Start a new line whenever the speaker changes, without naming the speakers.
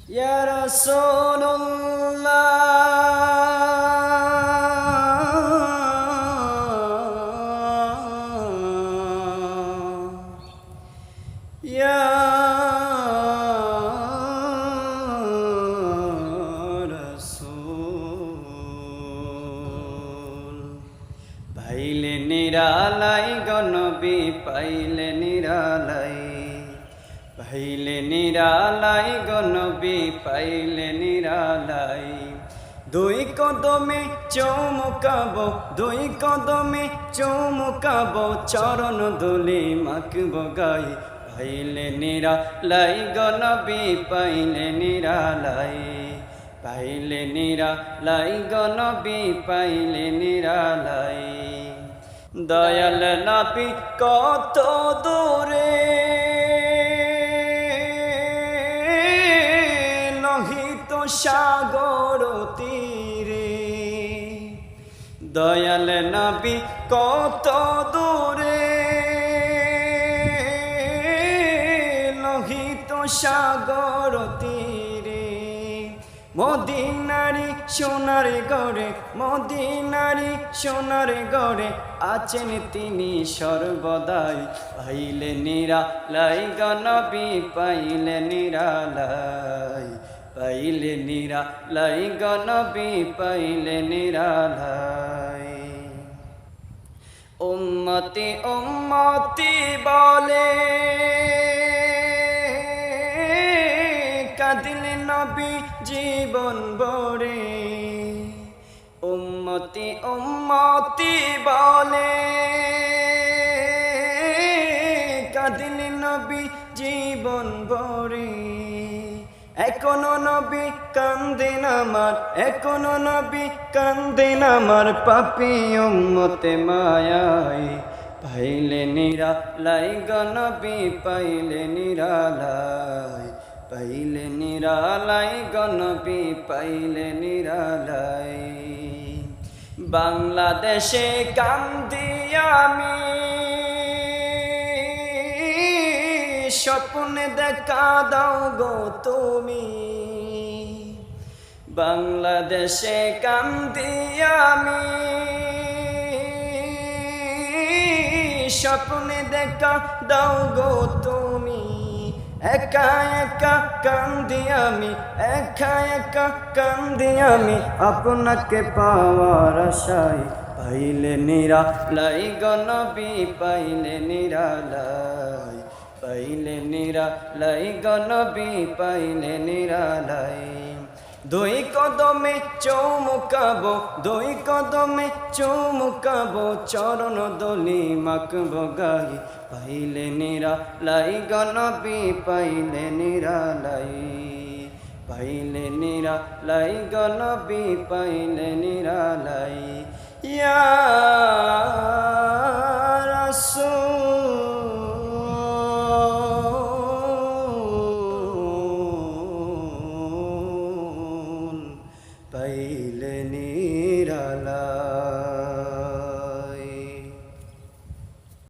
ইয়া রাসূলুল্লাহ ইয়া রাসূল পাইলে নিরালাই গনবী পাইলে নিরালাই পাইলে নিরালাই গনবী পাইলে নিরালাই দুই কদমে চৌমুকাবো দুই কদমে চৌমুকাবো চরণ দুলি মাখবো গাই পাইলে নিরালাই গনবী পাইলে নিরালাই পাইলে নিরালাই গনবী পাইলে নিরালাই দয়াল নবী কত দূরে লোহিত সাগর তীরে দয়াল নবী কত দূরে লোহিত সাগর তীরে মদিনারি সোনার গড়ে মদিনারি সোনার গড়ে আছেন তিনি সর্বদাই পাইলে নিরালাই গনবী পাইলে নিরালাই পাইলে নিরালাই গনবী পাইলে নিরালাই উম্মতি উম্মতি বলে কাঁদিলে নবী জীবন ভরে উম্মতি উম্মতি বলে কাঁদিলে নবী জীবন ভরে এখনো নবী কান্দেন আমার এখনো নবী কান্দেন আমার পাপী উম্মতে মায়ায় পাইলে নিরালাই গনবী পাইলে নিরালাই পাইলে নিরালাই গনবী পাইলে নিরালাই বাংলাদেশে কান্দি আমি স্বপ্নে দেখা দাও গো তুমি বাংলাদেশে কান্দি আমি স্বপ্নে দেখা দাও গো তুমি একা একা কান্দি আমি একা একা কান্দি আমি আপনাকে পাওয়ার আশায় পাইলে নিরালাই গনবী পাইলে নিরালাই পাইলে নিরালাই গনবী পাইলে নিরালাই দুই কদমে চৌমুকাবো দুই কদমে চৌমুকাবো চরণ দলি মাখবো গাই পাইলে নিরালাই গনবী পাইলে নিরালাই পাইলে নিরালাই গনবী পাইলে নিরালাই ইয়া